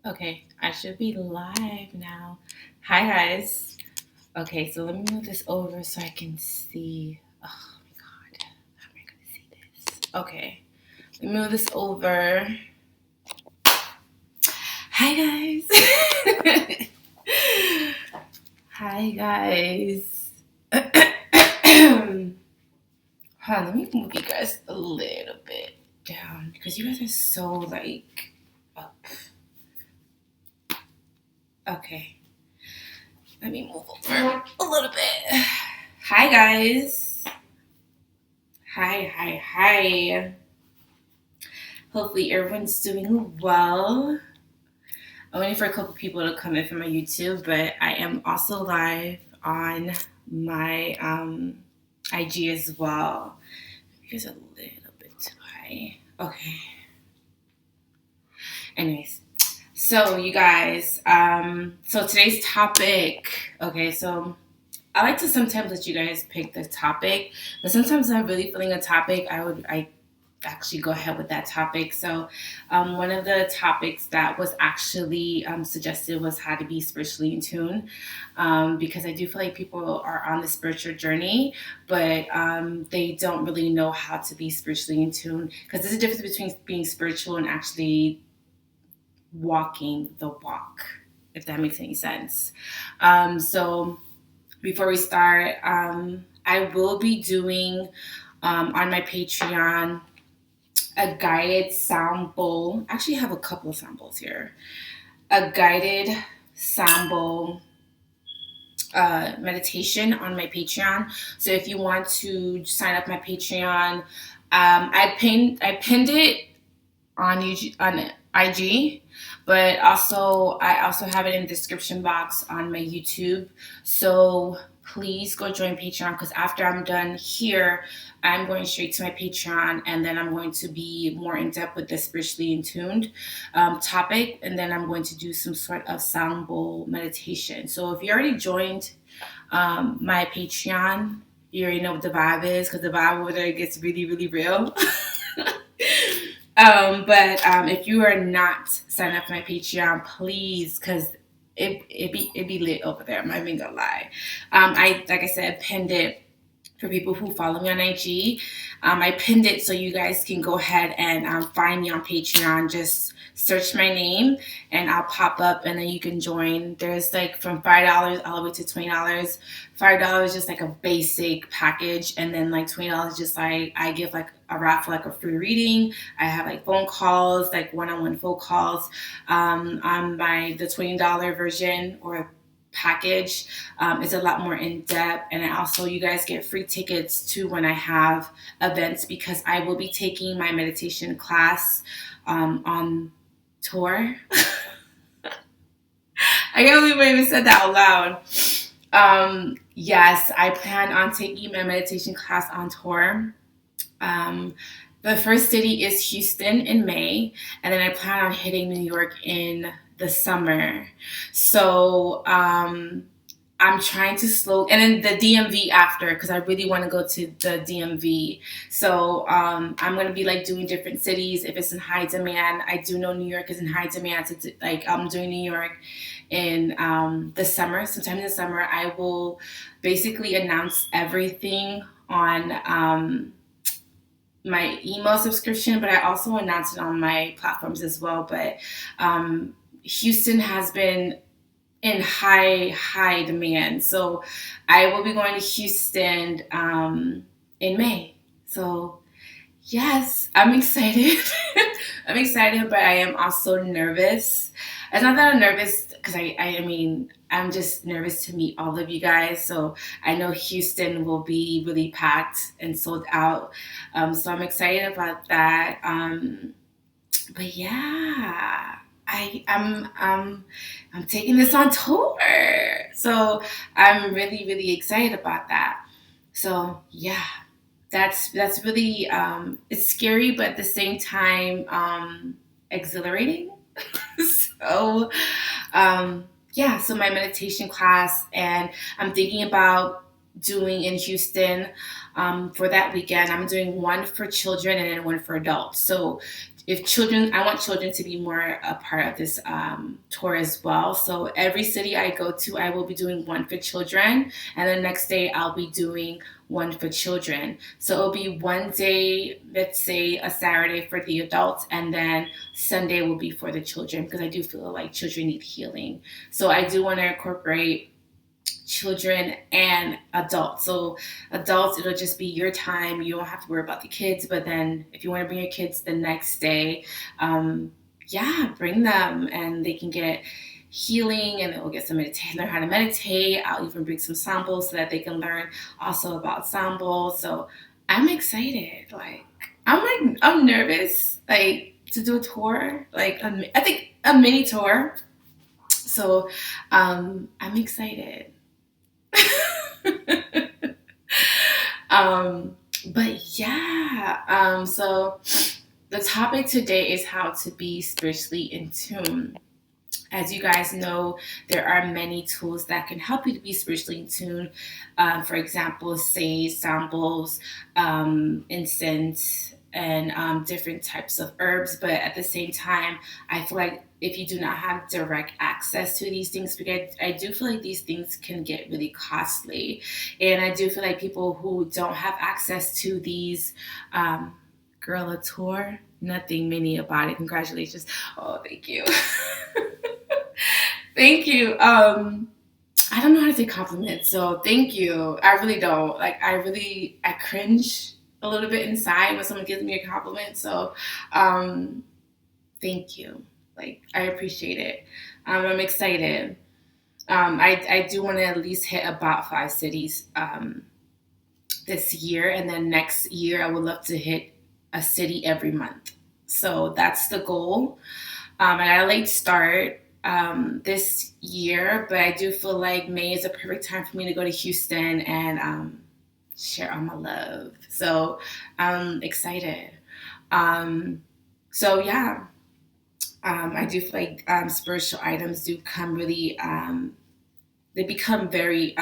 Okay, I should be live now. Hi, guys. Okay, so let me move this over so I can see. Oh my god, how am I going to see this? Okay, let me move this over. Hi, guys. Hi, guys. Hold on, let me move you guys a little bit down because you guys are so like up. Okay. Let me move over a little bit. Hi, guys. Hi. Hopefully everyone's doing well. I'm waiting for a couple people to come in from my YouTube, but I am also live on my IG as well. Here's a little bit too high. Okay. Anyways, so you guys, so today's topic. Okay, so I like to sometimes let you guys pick the topic, but sometimes I'm really feeling a topic. I actually go ahead with that topic. So, one of the topics that was actually suggested was how to be spiritually in tune, because I do feel like people are on the spiritual journey, but they don't really know how to be spiritually in tune. Because there's a difference between being spiritual and actually walking the walk, if that makes any sense. So, before we start, I will be doing on my Patreon a guided sound bowl. I actually have a couple of sound bowls here. A guided sound bowl meditation on my Patreon. So if you want to sign up my Patreon, I pinned it on IG, but I also have it in the description box on my YouTube. So please go join Patreon, because after I'm done here, I'm going straight to my Patreon, and then I'm going to be more in depth with the spiritually in tuned topic, and then I'm going to do some sort of sound bowl meditation. So if you already joined my Patreon, you already know what the vibe is, because the vibe over there gets really, really real. But if you are not signed up for my Patreon, please, because it be lit over there. I'm not even gonna lie. Like I said, pinned it for people who follow me on IG. I pinned it so you guys can go ahead and find me on Patreon. Just search my name and I'll pop up, and then you can join. There's like from $5 all the way to $20. $5 just like a basic package, and then like $20 just like I give like a raffle, like a free reading. I have like phone calls, like one-on-one phone calls. On the $20 version or package, it's a lot more in depth, and I also, you guys get free tickets to when I have events, because I will be taking my meditation class on tour. I can't believe I even said that out loud. Yes, I plan on taking my meditation class on tour. The first city is Houston in May, and then I plan on hitting New York in the summer. So I'm trying to slow, and then the DMV after, because I really want to go to the DMV. So I'm gonna be like doing different cities if it's in high demand. I do know New York is in high demand, so like I'm doing New York in the summer. Sometime in the summer, I will basically announce everything on my email subscription, but I also announce it on my platforms as well. But Houston has been in high demand, so I will be going to Houston in May. So yes, I'm excited. I'm excited, but I am also nervous. It's not that I'm nervous, because I mean, I'm just nervous to meet all of you guys. So I know Houston will be really packed and sold out. So I'm excited about that. But yeah, I'm taking this on tour. So I'm really, really excited about that. So yeah, that's really it's scary, but at the same time exhilarating. So yeah, so my meditation class, and I'm thinking about doing in Houston for that weekend. I'm doing one for children and then one for adults. So I want children to be more a part of this tour as well. So every city I go to, I will be doing one for children, and the next day I'll be doing one for children. So it'll be one day, let's say a Saturday for the adults, and then Sunday will be for the children, because I do feel like children need healing. So I do want to incorporate children and adults. So adults, it'll just be your time. You don't have to worry about the kids. But then if you want to bring your kids the next day, yeah, bring them, and they can get healing, and they'll get some learn how to meditate. I'll even bring some samples so that they can learn also about samples. So I'm excited. I'm nervous, like, to do a tour, like I think a mini tour. So I'm excited. um, but yeah, so the topic today is how to be spiritually in tune. As you guys know, there are many tools that can help you to be spiritually in tune. For example, sage, sound bowls, incense, and different types of herbs. But at the same time, I feel like if you do not have direct access to these things, because I do feel like these things can get really costly. And I do feel like people who don't have access to these, girl, a tour, nothing mini about it. Congratulations. Oh, thank you. Thank you. I don't know how to say compliments, so thank you. I really don't. Like, I cringe a little bit inside when someone gives me a compliment. So, um, thank you. Like, I appreciate it. I'm excited. I do want to at least hit about 5 cities this year, and then next year I would love to hit a city every month. So that's the goal. I got a late start this year, but I do feel like May is a perfect time for me to go to Houston and share all my love. So I'm excited. Um, so yeah, I do feel like spiritual items do come really. They become very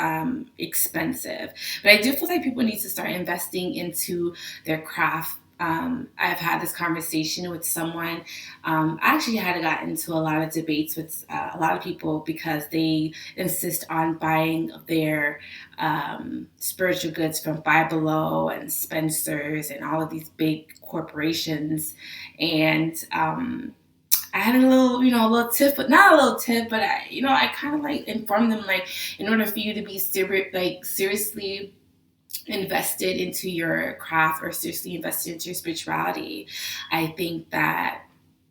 expensive, but I do feel like people need to start investing into their craft. I've had this conversation with someone. I actually had got into a lot of debates with a lot of people because they insist on buying their spiritual goods from Five Below and Spencer's and all of these big corporations. And I had a little, a little tip, but not a little tip, but I kind of like informed them like, in order for you to be seriously invested into your craft or seriously invested into your spirituality, I think that,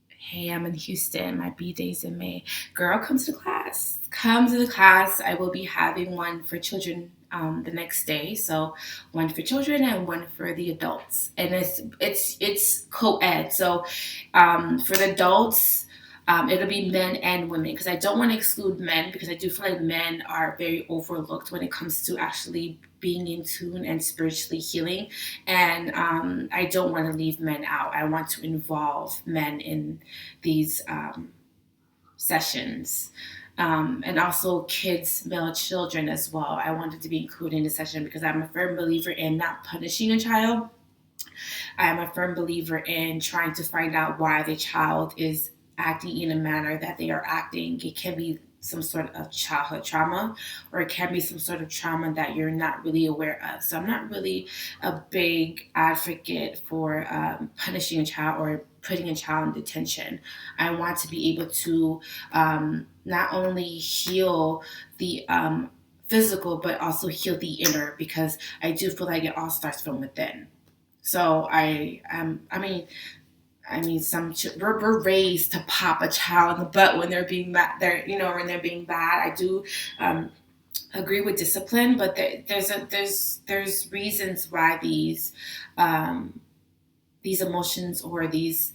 hey, I'm in Houston. My B day's in May. Girl, come to the class. Come to the class. I will be having one for children the next day. So one for children and one for the adults. And it's co-ed. So for the adults, it'll be men and women because I don't want to exclude men because I do feel like men are very overlooked when it comes to actually being in tune and spiritually healing. And I don't want to leave men out. I want to involve men in these sessions. And also kids, male children as well. I wanted to be included in the session because I'm a firm believer in not punishing a child. I am a firm believer in trying to find out why the child is acting in a manner that they are acting. It can be some sort of childhood trauma, or it can be some sort of trauma that you're not really aware of. So I'm not really a big advocate for punishing a child or putting a child in detention. I want to be able to not only heal the physical, but also heal the inner because I do feel like it all starts from within. So we're raised to pop a child in the butt when they're being bad. When they're being bad. I do agree with discipline, but there's reasons why these emotions or these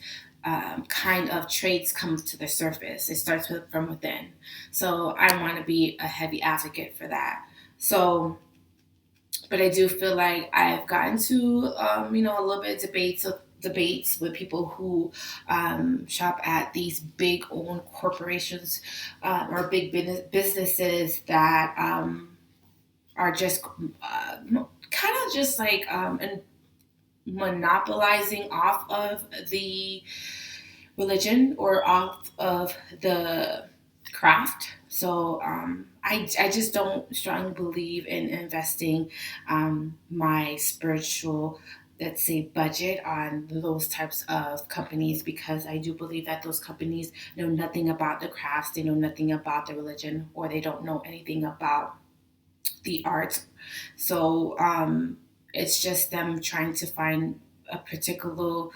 kind of traits come to the surface. It starts from within. So I want to be a heavy advocate for that. So but I do feel like I've gotten to a little bit of debates with people who shop at these big owned corporations or big businesses that are just kind of just like monopolizing off of the religion or off of the craft. So I just don't strongly believe in investing my spiritual, let's say, budget on those types of companies because I do believe that those companies know nothing about the crafts, they know nothing about the religion, or they don't know anything about the art. So it's just them trying to find a particular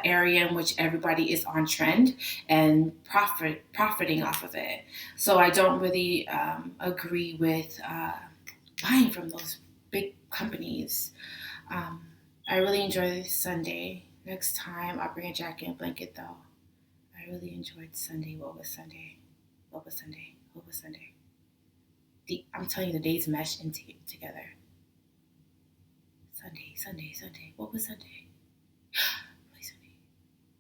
area in which everybody is on trend and profiting off of it. So I don't really agree with buying from those big companies. Um, I really enjoyed Sunday. Next time I'll bring a jacket and blanket though. I really enjoyed Sunday. What was Sunday? What was Sunday? What was Sunday? I'm telling you, the days mesh together. Sunday, Sunday, Sunday. What was Sunday? Wait, Sunday.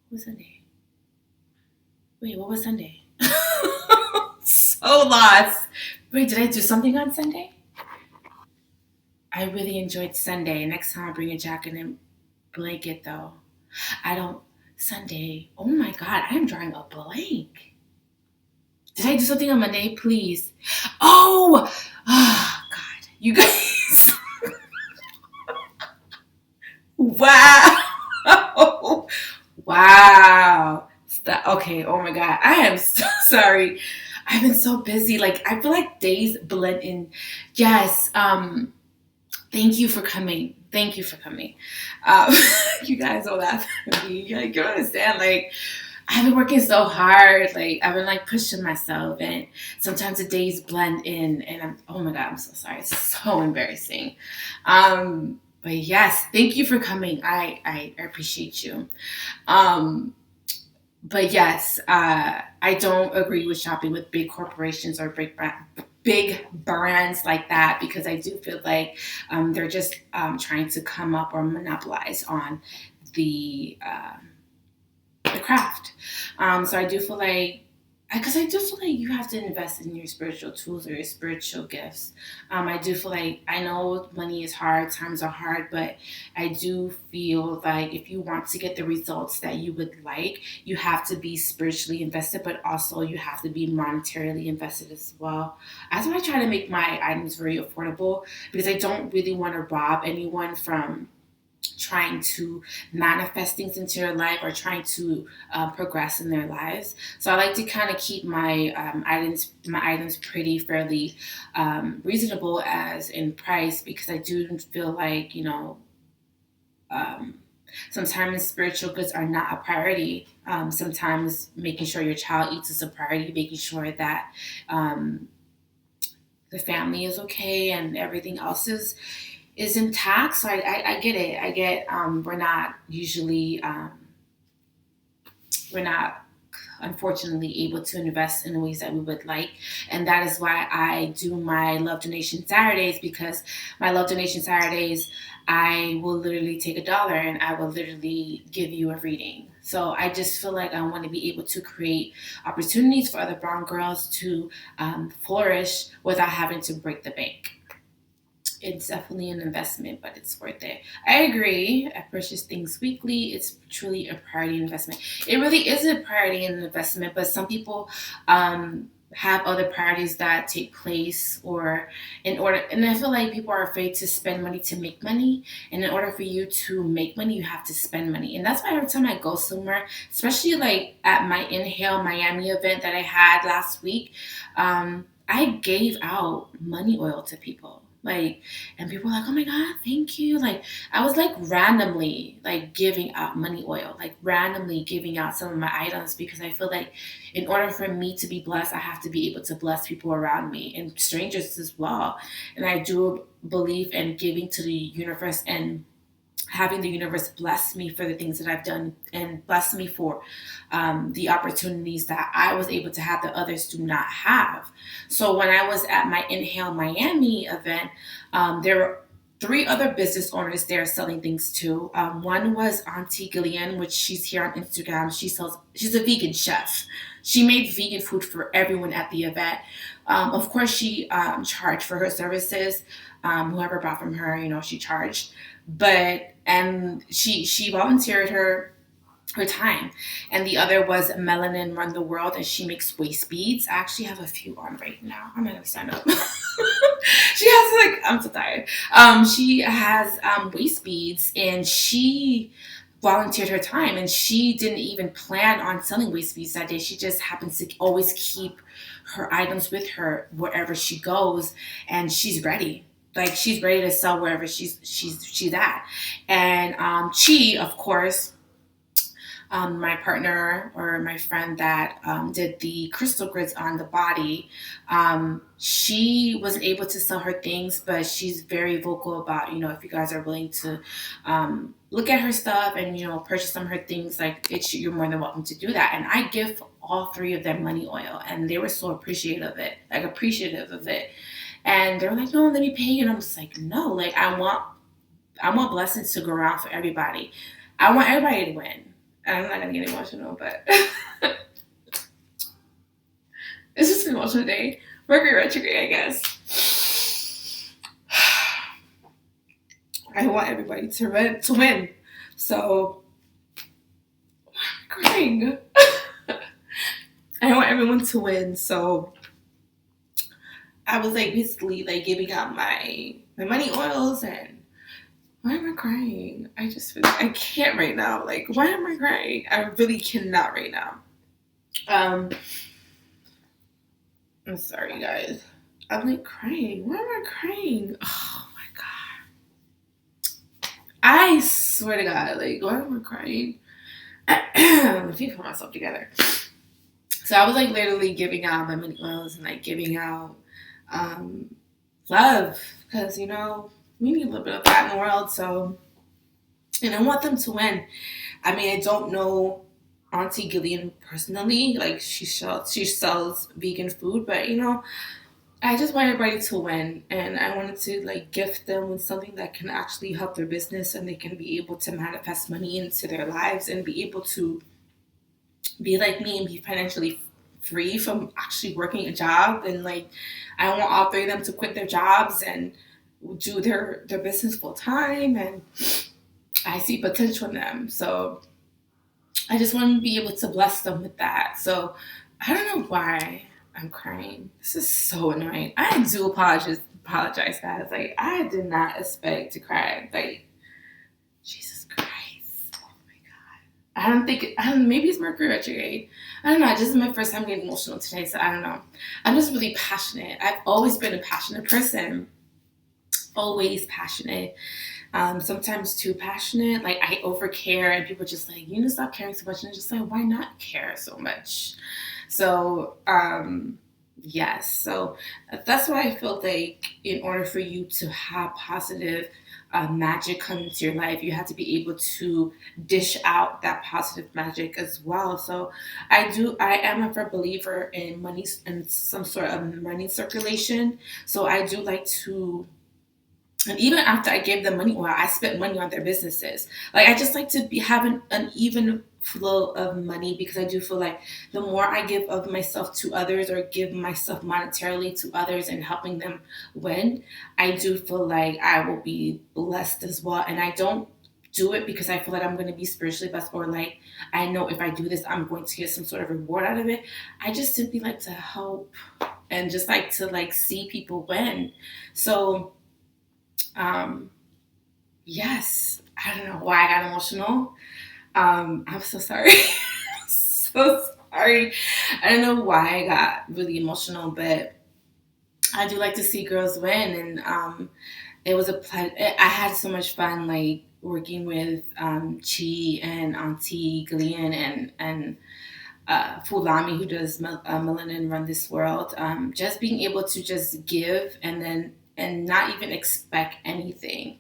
What was Sunday? Wait, what was Sunday? So lost. Wait, did I do something on Sunday? I really enjoyed Sunday. Next time I'll bring a jacket and blanket though. I don't. Sunday. Oh my God, I am drawing a blank. Did I do something on Monday? Please. Oh! Oh God. You guys. Wow. Wow. Stop. Okay. Oh my God. I am so sorry. I've been so busy. Like, I feel like days blend in. Yes. Thank you for coming. Thank you for coming. Um, you guys all laugh at me. Like, you understand? Like, I've been working so hard. Like, I've been like pushing myself, and sometimes the days blend in. And oh my God, I'm so sorry. It's so embarrassing. But yes, thank you for coming. I appreciate you. Um, but yes, I don't agree with shopping with big corporations or big brands like that because I do feel like they're just trying to come up or monopolize on the uh, the craft. So I do feel like, because I do feel like you have to invest in your spiritual tools or your spiritual gifts. I do feel like, I know money is hard, times are hard, but I do feel like if you want to get the results that you would like, you have to be spiritually invested, but also you have to be monetarily invested as well. That's why I try to make my items very affordable because I don't really want to rob anyone from trying to manifest things into their life or trying to progress in their lives. So I like to kind of keep my items pretty fairly reasonable as in price because I do feel like um, sometimes spiritual goods are not a priority. Sometimes making sure your child eats is a priority. Making sure that um, the family is okay and everything else is intact. So I get it. I get we're not unfortunately able to invest in the ways that we would like. And that is why I do my Love Donation Saturdays because my Love Donation Saturdays, I will literally take $1 and I will literally give you a reading. So I just feel like I want to be able to create opportunities for other brown girls to flourish without having to break the bank. It's definitely an investment, but it's worth it. I agree. I purchase things weekly. It's truly a priority investment. It really is a priority and investment, but some people have other priorities that take place or in order, and I feel like people are afraid to spend money to make money. And in order for you to make money, you have to spend money. And that's why every time I go somewhere, especially like at my Inhale Miami event that I had last week, I gave out money oil to people. Like, and people were like, oh my God, thank you. Like, I was like randomly like giving out money oil, like randomly giving out some of my items because I feel like in order for me to be blessed, I have to be able to bless people around me and strangers as well. And I do believe in giving to the universe and having the universe bless me for the things that I've done and bless me for the opportunities that I was able to have that others do not have. So when I was at my Inhale Miami event, there were three other business owners there selling things too. One was Auntie Gillian, which she's here on Instagram. She's a vegan chef. She made vegan food for everyone at the event. Of course, she charged for her services. Whoever bought from her, she charged. But and she volunteered her time. And the other was Melanin Run the World, and she makes waist beads. I actually have a few on right now. I'm gonna stand up. She has like, I'm so tired. She has waist beads, and she volunteered her time, and she didn't even plan on selling waist beads that day. She just happens to always keep her items with her wherever she goes, and she's ready. Like, she's ready to sell wherever she's at. And Chi, of course, my partner or my friend that did the crystal grids on the body, she wasn't able to sell her things, but she's very vocal about, if you guys are willing to look at her stuff and, purchase some of her things, like you're more than welcome to do that. And I give all three of their money oil, and they were so appreciative of it. And they were like, "No, let me pay you." And I'm just like, "No, like I want blessings to go around for everybody. I want everybody to win." And I'm not gonna get emotional, but it's just an emotional day. Mercury retrograde, I guess. I want everybody to win. So I'm crying. I want everyone to win. So I was like basically like giving out my money oils. And why am I crying? I just I can't right now. Like, why am I crying? I really cannot right now. I'm sorry, guys. I'm like crying. Why am I crying? Oh my god. I swear to God, like, why am I crying? Let me put myself together. So I was like literally giving out my money oils and like giving out love, because we need a little bit of that in the world. So, and I want them to win. I mean, I don't know Auntie Gillian personally. Like, she sells vegan food, but I just want everybody to win, and I wanted to like gift them with something that can actually help their business, and they can be able to manifest money into their lives and be able to be like me and be financially free from actually working a job. And like, I want all three of them to quit their jobs and do their business full time, and I see potential in them. So I just want to be able to bless them with that. So I don't know why I'm crying. This is so annoying. I do apologize, guys. Like, I did not expect to cry. Like, Jesus Christ. Oh my God. Maybe it's Mercury retrograde. I don't know. This is my first time getting emotional today, so I don't know. I'm just really passionate. I've always been a passionate person. Always passionate. Sometimes too passionate. Like, I overcare, and people are just like, you need to stop caring so much. And I'm just like, why not care so much? So, yes. So that's why I feel like in order for you to have positive magic come into your life, you have to be able to dish out that positive magic as well. So I am a firm believer in money and some sort of money circulation. So I do like to, and even after I gave them money, I spent money on their businesses. Like, I just like to have an even flow of money, because I do feel like the more I give of myself to others, or give myself monetarily to others and helping them win, I do feel like I will be blessed as well. And I don't do it because I feel like I'm going to be spiritually blessed, or like I know if I do this, I'm going to get some sort of reward out of it. I just simply like to help and just like to like see people win. So yes, I don't know why I got emotional. I'm so sorry. So sorry. I don't know why I got really emotional, but I do like to see girls win. And it was a pleasure. I had so much fun, like working with Chi and Auntie Gillian and Fulami, who does Melanin Run This World. Just being able to just give, and not even expect anything.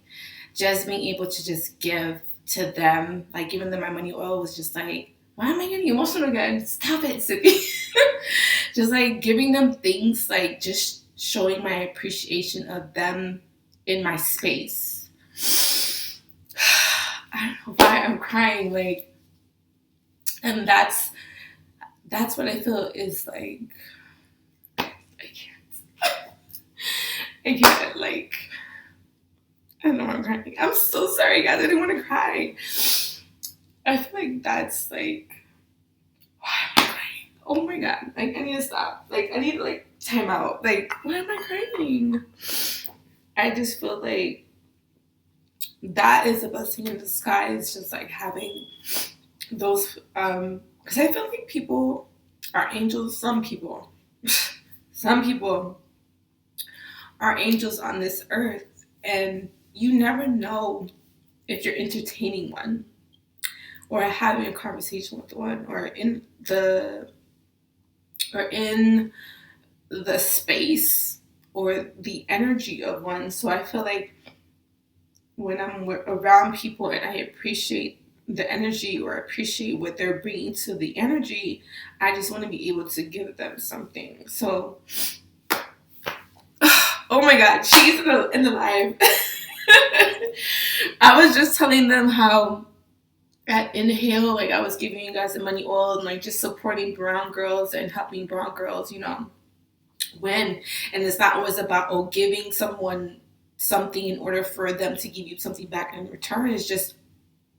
Just being able to just give to them, like giving them my money oil, was just like, why am I getting emotional again? Stop it, Sydney. Just like giving them things, like just showing my appreciation of them in my space. I don't know why I'm crying, like, and that's what I feel is like, I can't, like, I don't know why I'm crying. I'm so sorry, guys. I didn't want to cry. I feel like that's like, why am I crying? Oh my God. Like, I need to stop. Like, I need to like time out. Like, why am I crying? I just feel like that is a blessing in disguise. Just like having those, because I feel like people are angels. Some people are angels on this earth, and you never know if you're entertaining one, or having a conversation with one, or in the space or the energy of one. So I feel like when I'm around people and I appreciate the energy or appreciate what they're bringing to the energy. I just want to be able to give them something. So, oh my God, she's in the live. I was just telling them how at Inhale, like I was giving you guys the money oil and like just supporting brown girls and helping brown girls, win. And it's not always about giving someone something in order for them to give you something back in return. It's just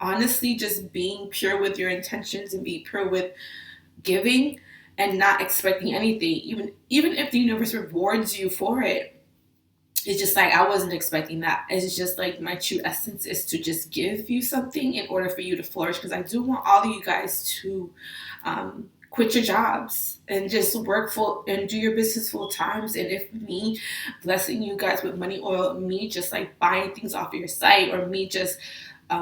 honestly just being pure with your intentions and be pure with giving and not expecting anything. Even if the universe rewards you for it, it's just like I wasn't expecting that. It's just like my true essence is to just give you something in order for you to flourish. Because I do want all of you guys to quit your jobs and just work full and do your business full times. And if me blessing you guys with money oil, me just like buying things off of your site, or me just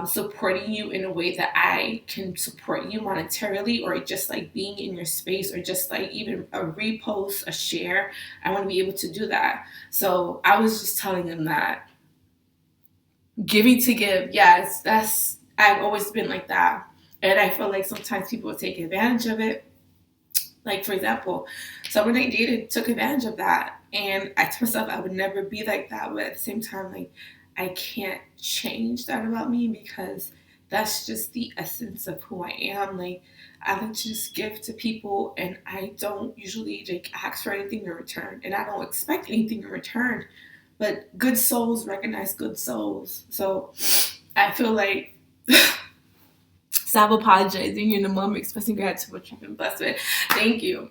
supporting you in a way that I can support you monetarily, or just like being in your space, or just like even a repost, a share. I want to be able to do that. So I was just telling them that giving to give, yes, I've always been like that. And I feel like sometimes people take advantage of it. Like, for example, someone I dated took advantage of that. And I told myself I would never be like that. But at the same time, like, I can't change that about me because that's just the essence of who I am. Like, I like to just give to people, and I don't usually like ask for anything in return, and I don't expect anything in return. But good souls recognize good souls. So I feel like stop apologizing in the moment, expressing gratitude for what you've been blessed with. Thank you.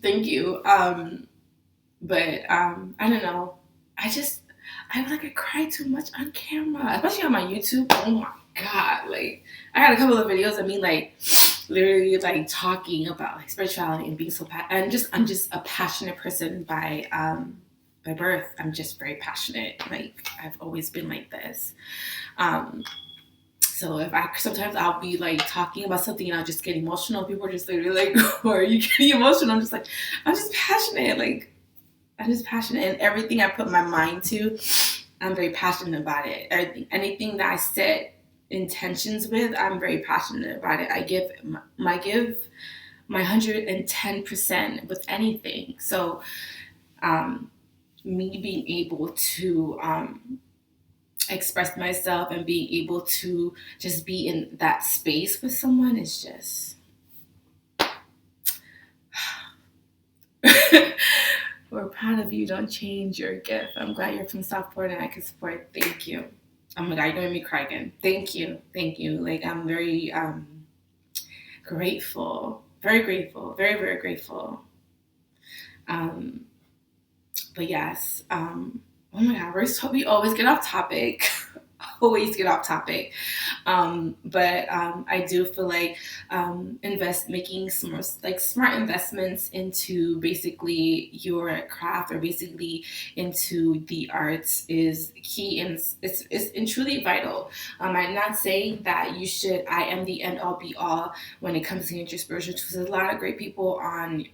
Thank you. But I don't know. I feel like I cry too much on camera, especially on my YouTube. Oh my God. Like, I got a couple of videos of me like literally like talking about like spirituality and being so I'm just a passionate person by birth. I'm just very passionate. Like, I've always been like this. So sometimes I'll be like talking about something and I'll just get emotional. People are just literally like, why are you getting emotional? I'm just like, I'm just passionate. Like, I'm just passionate, and everything I put my mind to, I'm very passionate about it. Anything that I set intentions with, I'm very passionate about it. I give my 110% with anything. So, me being able to express myself and being able to just be in that space with someone is just we're proud of you. Don't change your gift. I'm glad you're from Southport and I can support. Thank you. Oh my God, you're gonna make me cry again. Thank you. Like, I'm very grateful. Very grateful. Very, very grateful. But yes. Oh my God, we always get off topic. Always get off topic. But I do feel like making smart investments into basically your craft, or basically into the arts, is key, and it's truly vital. I'm not saying that I am the end all be all when it comes to your spiritual tools. There's a lot of great people on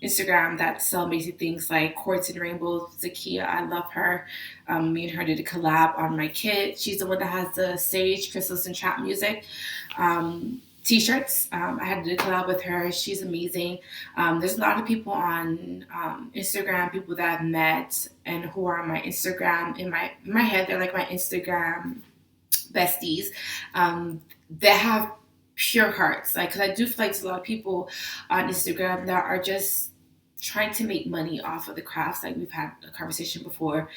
Instagram that sell basic things like quartz and rainbows. Zakia, I love her. Me and her did a collab on my kit. She's the one that has the sage, crystals, and trap music t-shirts. I had to collab with her. She's amazing. There's a lot of people on Instagram, people that I've met and who are on my Instagram. In my head, they're like my Instagram besties that have pure hearts. Like, because I do feel like there's a lot of people on Instagram that are just trying to make money off of the crafts. Like, we've had a conversation before.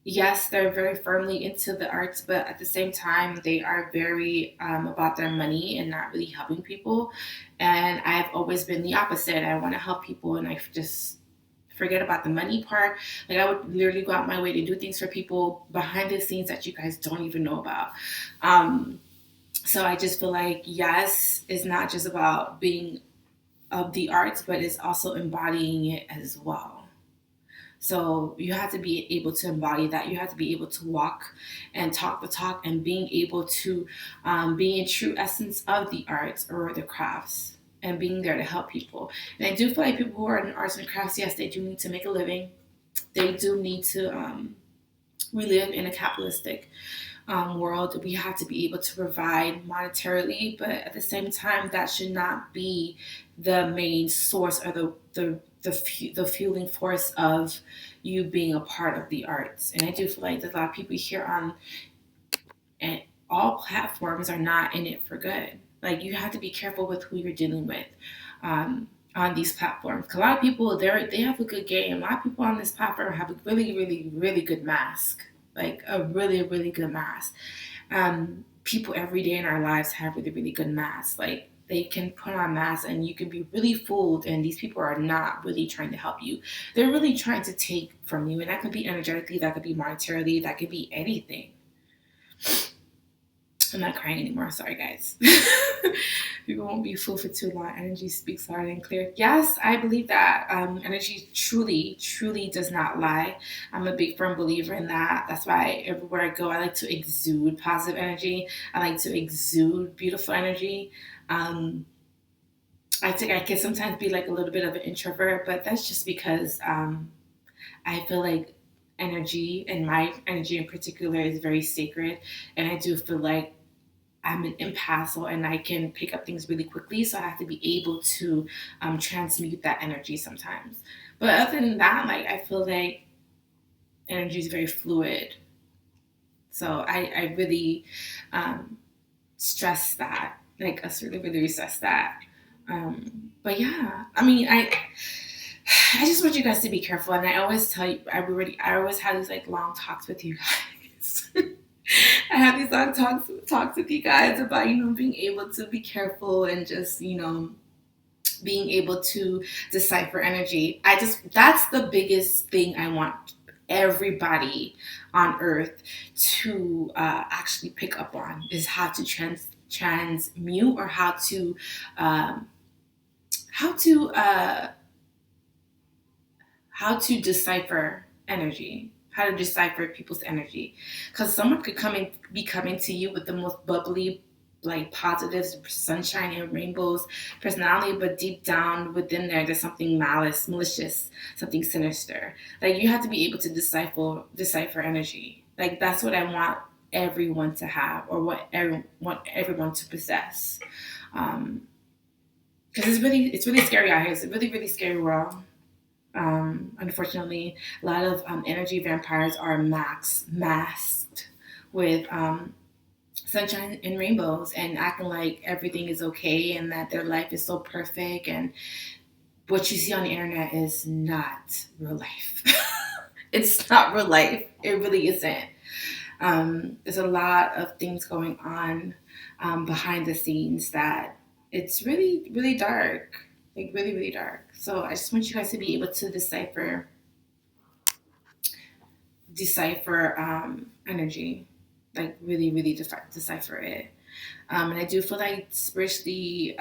Yes, they're very firmly into the arts, but at the same time, they are very about their money and not really helping people. And I've always been the opposite. I want to help people, and I just forget about the money part. Like, I would literally go out my way to do things for people behind the scenes that you guys don't even know about. So I just feel like, yes, it's not just about being of the arts, but it's also embodying it as well. So you have to be able to embody that. You have to be able to walk and talk the talk, and being able to be in true essence of the arts or the crafts, and being there to help people. And I do feel like people who are in arts and crafts, yes, they do need to make a living. They do need to, we live in a capitalistic world, we have to be able to provide monetarily, but at the same time, that should not be the main source or the fueling force of you being a part of the arts. And I do feel like there's a lot of people here on, and all platforms are not in it for good. Like, you have to be careful with who you're dealing with on these platforms. 'Cause a lot of people, they have a good game. A lot of people on this platform have a really, really, really good mask. Like a really, really good mask. People every day in our lives have really, really good masks. Like, they can put on masks and you can be really fooled, and these people are not really trying to help you. They're really trying to take from you, and that could be energetically, that could be monetarily, that could be anything. I'm not crying anymore. Sorry, guys. People won't be fooled for too long. Energy speaks loud and clear. Yes, I believe that. Energy truly, truly does not lie. I'm a big firm believer in that. That's why everywhere I go, I like to exude positive energy. I like to exude beautiful energy. I think I can sometimes be like a little bit of an introvert, but that's just because I feel like energy, and my energy in particular, is very sacred. And I do feel like I'm an empath, and I can pick up things really quickly. So I have to be able to transmute that energy sometimes. But other than that, like, I feel like energy is very fluid. So I really stress that. Like, us really, really stress that. But yeah, I mean, I just want you guys to be careful, and I always tell you, I always have these like long talks with you guys. I have these long talks with you guys about, being able to be careful and just, being able to decipher energy. That's the biggest thing I want everybody on earth to actually pick up on, is how to transmute, or um, how to uh, how to decipher energy, how to decipher people's energy. Because someone could be coming to you with the most bubbly, like, positive, sunshine and rainbows personality, but deep down within there's something malicious, something sinister. Like, you have to be able to decipher energy. Like, that's what I want everyone to have, or what I want everyone to possess. Because it's really scary out here. It's a really, really scary world. Unfortunately, a lot of energy vampires are masked with sunshine and rainbows, and acting like everything is okay and that their life is so perfect. And what you see on the internet is not real life. It's not real life. It really isn't. There's a lot of things going on behind the scenes that it's really, really dark. Like, really, really dark. So I just want you guys to be able to decipher energy, like, really, really decipher it. And I do feel like spiritual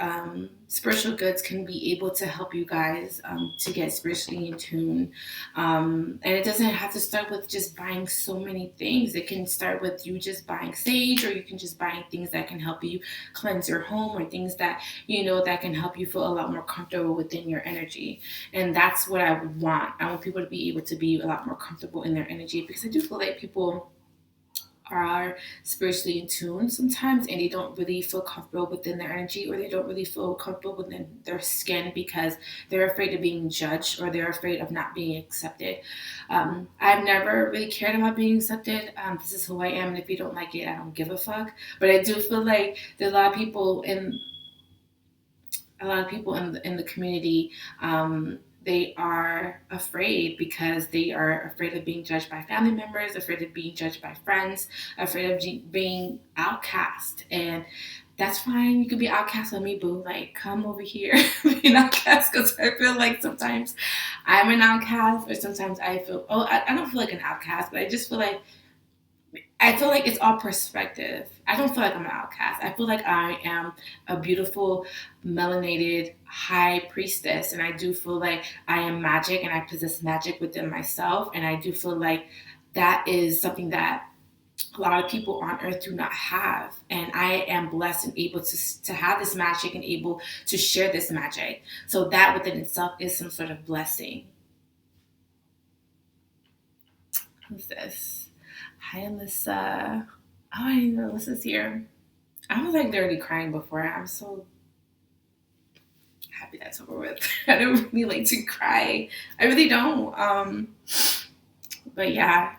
goods can be able to help you guys to get spiritually in tune. And it doesn't have to start with just buying so many things. It can start with you just buying sage, or you can just buying things that can help you cleanse your home, or things that, that can help you feel a lot more comfortable within your energy. And that's what I would want. I want people to be able to be a lot more comfortable in their energy, because I do feel like people are spiritually in tune sometimes, and they don't really feel comfortable within their energy, or they don't really feel comfortable within their skin, because they're afraid of being judged, or they're afraid of not being accepted. I've never really cared about being accepted. This is who I am, and if you don't like it, I don't give a fuck. But I do feel like there's a lot of people in the community. They are afraid, because they are afraid of being judged by family members, afraid of being judged by friends, afraid of being outcast. And that's fine. You could be outcast with me, boo. Like, come over here, be an outcast, because I feel like sometimes I'm an outcast, or sometimes I don't feel like an outcast, but I feel like it's all perspective. I don't feel like I'm an outcast. I feel like I am a beautiful, melanated high priestess. And I do feel like I am magic, and I possess magic within myself. And I do feel like that is something that a lot of people on earth do not have. And I am blessed and able to have this magic, and able to share this magic. So that within itself is some sort of blessing. Who's this? Hi, Alyssa. Oh, I didn't know this is here. I was like literally crying before. I'm so happy that's over with. I don't really like to cry. I really don't. But yeah.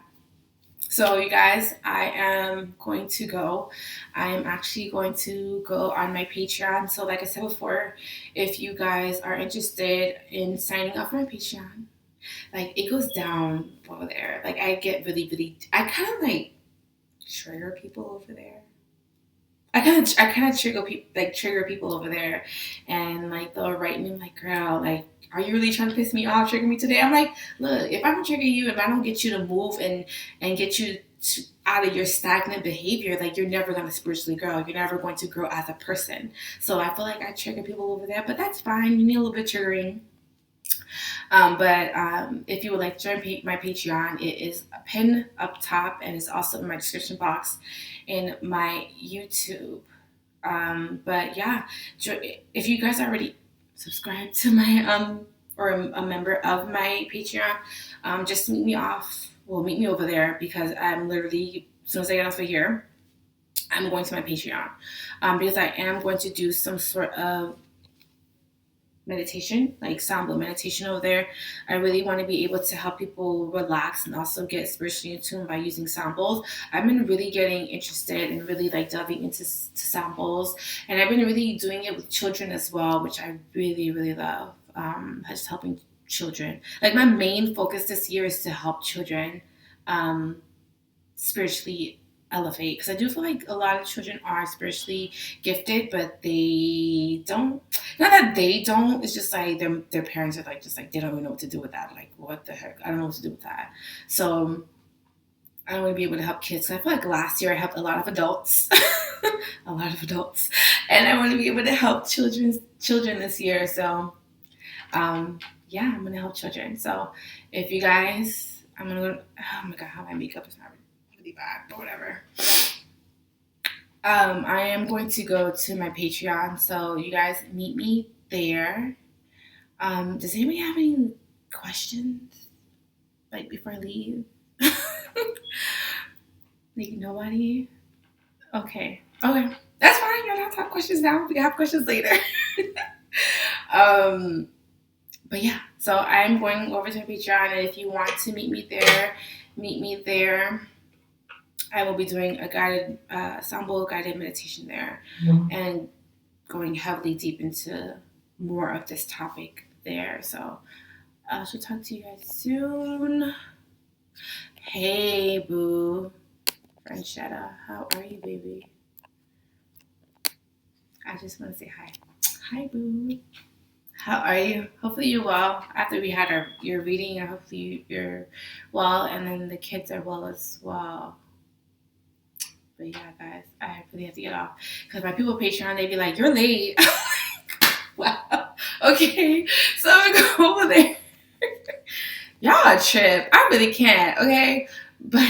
So you guys, I am going to go. I am actually going to go on my Patreon. So like I said before, if you guys are interested in signing up for my Patreon, like it goes down over there. Like I get really, really, I kind of like trigger people over there. I kind of trigger people over there, and like they'll write me like, "Girl, like, are you really trying to piss me off, trigger me today?" I'm like, "Look, if I don't trigger you, if I don't get you to move and get you out of your stagnant behavior, like you're never going to spiritually grow. You're never going to grow as a person." So I feel like I trigger people over there, but that's fine. You need a little bit of triggering. But if you would like to join my Patreon, it is a pin up top and it's also in my description box in my YouTube. But yeah, if you guys already subscribed to my or a member of my Patreon, just meet me off. Well, meet me over there because I'm literally as soon as I get off of here, I'm going to my Patreon because I am going to do some sort of meditation, like sound meditation over there. I really want to be able to help people relax and also get spiritually in tune by using sound bowls. I've been really getting interested and really like delving into sound bowls, and I've been really doing it with children as well, which I really, really love. Just helping children. Like my main focus this year is to help children spiritually elevate because I do feel like a lot of children are spiritually gifted, but they don't. Not that they don't. It's just like their parents are like just like they don't even know what to do with that. Like what the heck? I don't know what to do with that. So I want to be able to help kids. So I feel like last year I helped a lot of adults, a lot of adults, and I want to be able to help children this year. So yeah, I'm gonna help children. So if you guys, I'm gonna go. Oh my god, how my makeup is not really bad, but whatever. I am going to go to my Patreon, so you guys meet me there. Does anybody have any questions? Like before I leave? Like nobody? Okay. Okay. That's fine. You're not to have questions now. We can have questions later. um, but yeah, so I'm going over to my Patreon, and if you want to meet me there, meet me there. I will be doing a guided sound bowl guided meditation there, and going heavily deep into more of this topic there. So I shall talk to you guys soon. Hey, boo. Franchetta, how are you, baby? I just want to say hi. Hi, boo. How are you? Hopefully you're well. After we had your reading, hopefully you're well, and then the kids are well as well. But yeah, guys, I really have to get off because my people Patreon, they be like, "You're late." Wow. Okay, so I'm gonna go over there. Y'all a trip. I really can't. Okay, but